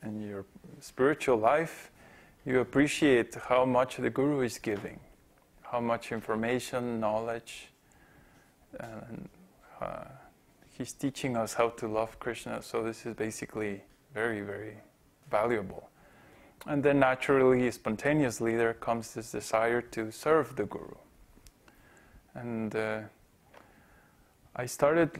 in your spiritual life, you appreciate how much the Guru is giving, how much information, knowledge, and he's teaching us how to love Krishna. So this is basically very, very valuable. And then naturally, spontaneously, there comes this desire to serve the Guru. And I started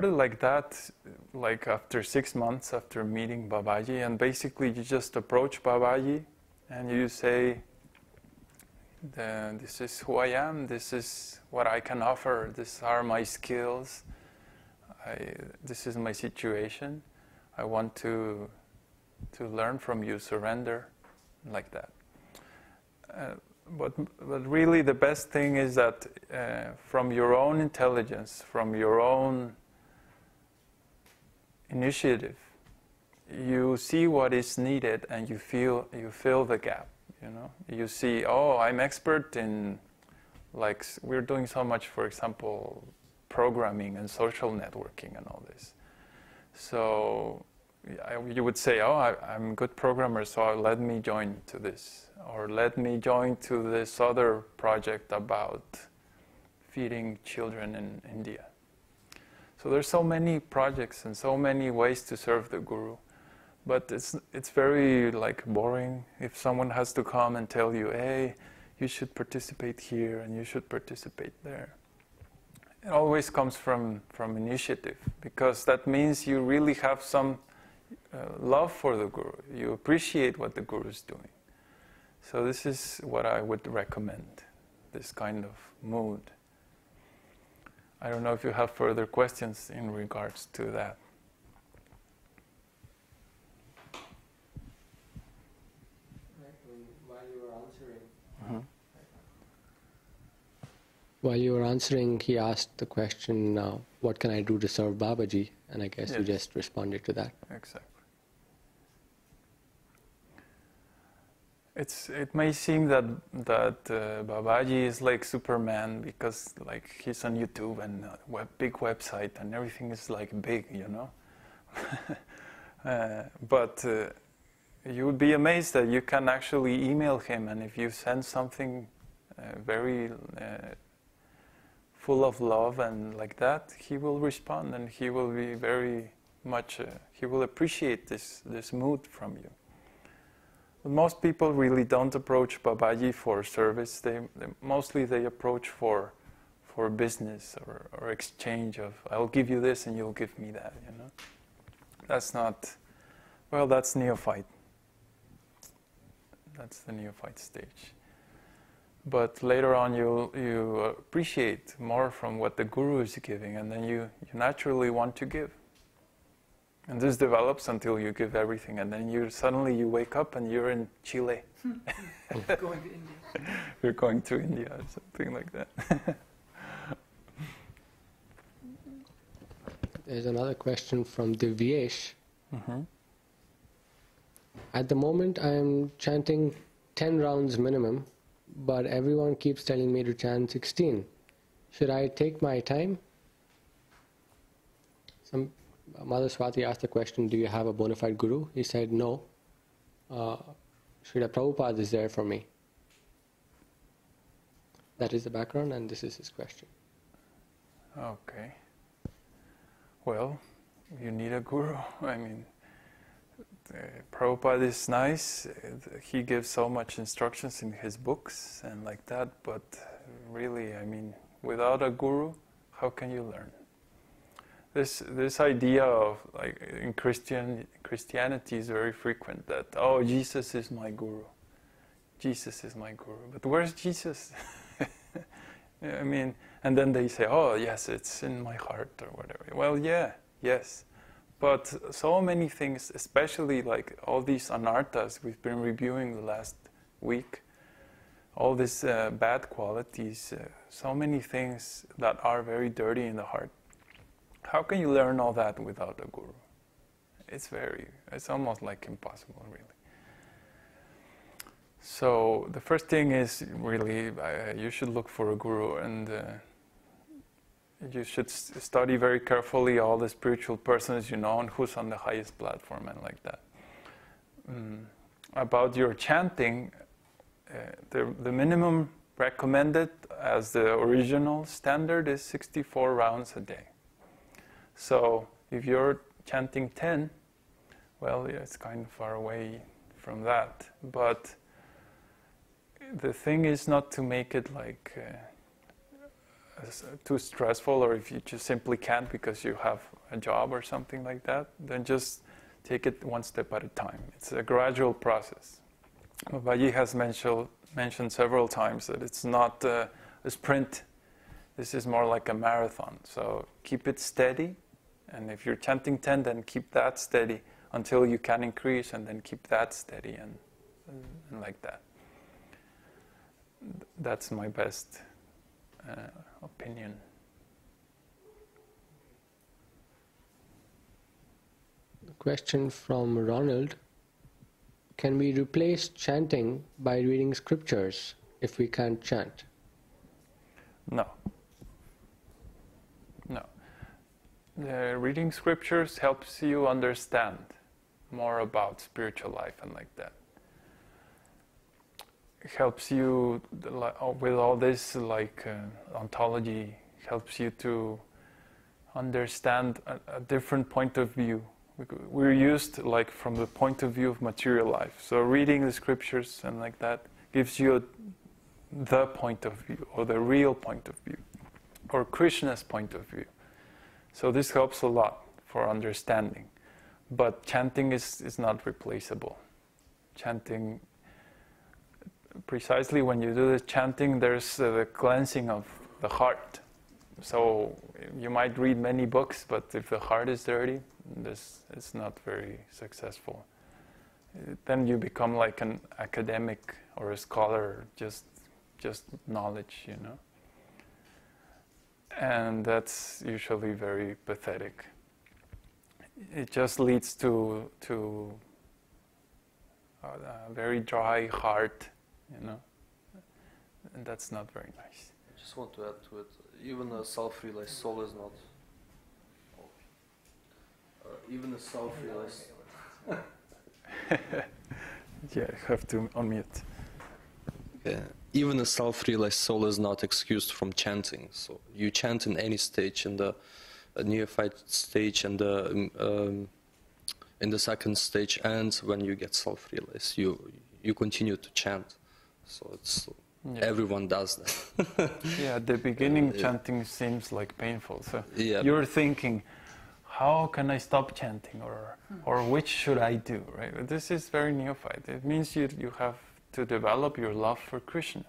like that, like after 6 months after meeting Babaji, and basically you just approach Babaji and you say, this is who I am, this is what I can offer, these are my skills, this is my situation, I want to learn from you, surrender, like that. But really the best thing is that from your own intelligence, from your own initiative, you see what is needed and you fill the gap. You know, you see, oh, I'm expert in, like, we're doing so much, for example, programming and social networking and all this. So you would say, oh, I'm a good programmer, so let me join to this. Or let me join to this other project about feeding children in India. So there's so many projects and so many ways to serve the Guru. But it's very like boring if someone has to come and tell you, hey, you should participate here and you should participate there. It always comes from initiative, because that means you really have some love for the Guru. You appreciate what the Guru is doing. So this is what I would recommend, this kind of mood. I don't know if you have further questions in regards to that. While you were answering, he asked the question, what can I do to serve Babaji? And I guess you just responded to that. Exactly. It may seem that Babaji is like Superman because like he's on YouTube and a big website and everything is like big, you know. But you would be amazed that you can actually email him, and if you send something very full of love and like that, he will respond and he will be very much, he will appreciate this mood from you. But most people really don't approach Babaji for service. Mostly they approach for business or exchange of, I'll give you this and you'll give me that, you know. That's not, well, that's neophyte. That's the neophyte stage. But later on you appreciate more from what the Guru is giving, and then you naturally want to give. And this develops until you give everything, and then suddenly you wake up and you're in Chile. Going to India. You're going to India or something like that. There's another question from Divyesh. Mm-hmm. At the moment I am chanting 10 rounds minimum, but everyone keeps telling me to chant 16. Should I take my time? Mother Swati asked the question, do you have a bona fide guru? He said, no. Srila Prabhupada is there for me. That is the background, and this is his question. Okay. Well, you need a guru. I mean, Prabhupada is nice. He gives so much instructions in his books and like that, but really, I mean, without a guru, how can you learn? This idea of, like, in Christianity is very frequent, that, oh, Jesus is my guru. Jesus is my guru. But where's Jesus? I mean, and then they say, oh, yes, it's in my heart or whatever. Well, yeah, yes. But so many things, especially like all these anarthas we've been reviewing the last week, all these bad qualities, so many things that are very dirty in the heart. How can you learn all that without a guru? It's almost like impossible, really. So the first thing is really, you should look for a guru, and you should study very carefully all the spiritual persons you know and who's on the highest platform and like that. About your chanting, the minimum recommended as the original standard is 64 rounds a day. So if you're chanting 10, well, yeah, it's kind of far away from that. But the thing is not to make it like too stressful, or if you just simply can't because you have a job or something like that, then just take it one step at a time. It's a gradual process. Babaji has mentioned several times that it's not a sprint. This is more like a marathon. So keep it steady, and if you're chanting 10, then keep that steady until you can increase, and then keep that steady, and like that. That's my best opinion. A question from Ronald. Can we replace chanting by reading scriptures if we can't chant? No. No. The reading scriptures helps you understand more about spiritual life and like that. It helps you with all this ontology, helps you to understand a different point of view. We're used like from the point of view of material life. So reading the scriptures and like that gives you the point of view, or the real point of view, or Krishna's point of view. So this helps a lot for understanding. But chanting is not replaceable. Chanting, precisely when you do the chanting, there's the cleansing of the heart. So you might read many books, but if the heart is dirty, this is not very successful. Then you become like an academic or a scholar, just knowledge, you know. And that's usually very pathetic. It just leads to a very dry heart, you know, and that's not very nice. I just want to add to it, even a self-realized soul is not. Even a self-realized. Yeah, I have to unmute. Yeah. Even a self-realized soul is not excused from chanting. So you chant in any stage, in the neophyte stage, and in the second stage, and when you get self-realized, you continue to chant. So it's everyone does that. Yeah, at the beginning, chanting seems like painful. So yeah. You're thinking, how can I stop chanting, or which should I do? Right? This is very neophyte. It means you have to develop your love for Krishna.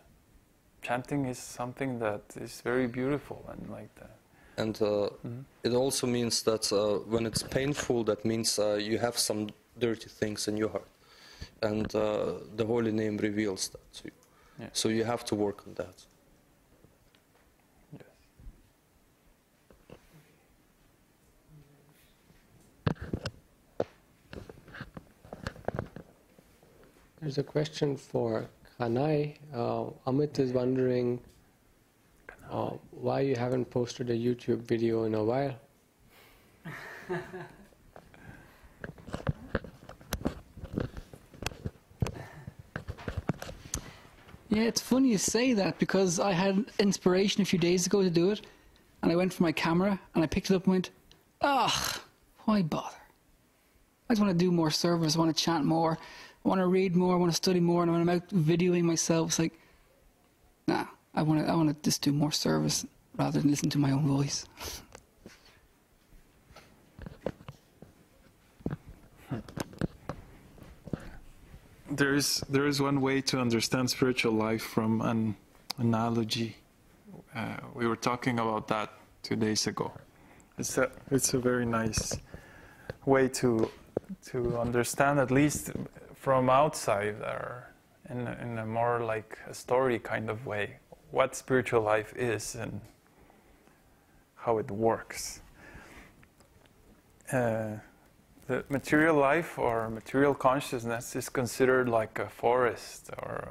Chanting is something that is very beautiful and like that. And it also means that when it's painful, that means you have some dirty things in your heart. And the holy name reveals that to you. Yeah. So you have to work on that. Yes. There's a question for Kanai. Amit is wondering why you haven't posted a YouTube video in a while. Yeah, it's funny you say that, because I had inspiration a few days ago to do it, and I went for my camera and I picked it up and went, why bother? I just want to do more service, I want to chant more, I want to read more, I want to study more, and when I'm out videoing myself, it's like, nah, I want to just do more service rather than listen to my own voice. There is one way to understand spiritual life from an analogy. We were talking about that 2 days ago. It's a very nice way to understand, at least from outside, or in a more like a story kind of way, what spiritual life is and how it works. The material life or material consciousness is considered like a forest, or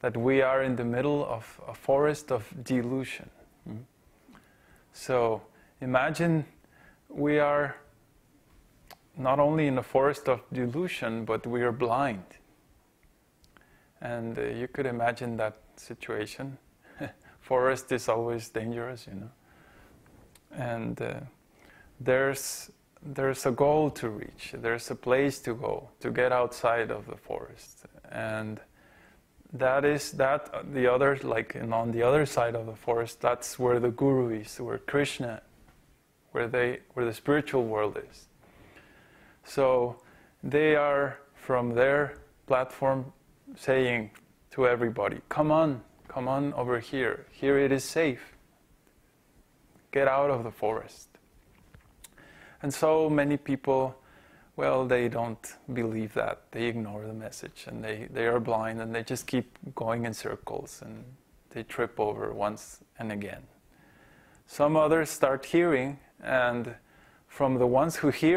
that we are in the middle of a forest of delusion. So imagine we are not only in a forest of delusion, but we are blind. And you could imagine that situation. Forest is always dangerous, you know. And there's a goal to reach. There's a place to go, to get outside of the forest. And that the other, like on the other side of the forest, that's where the Guru is, where Krishna, where the spiritual world is. So they are from their platform saying to everybody, come on over here. Here it is safe. Get out of the forest. And so many people, well, they don't believe that. They ignore the message, and they are blind, and they just keep going in circles, and they trip over once and again. Some others start hearing, and from the ones who hear,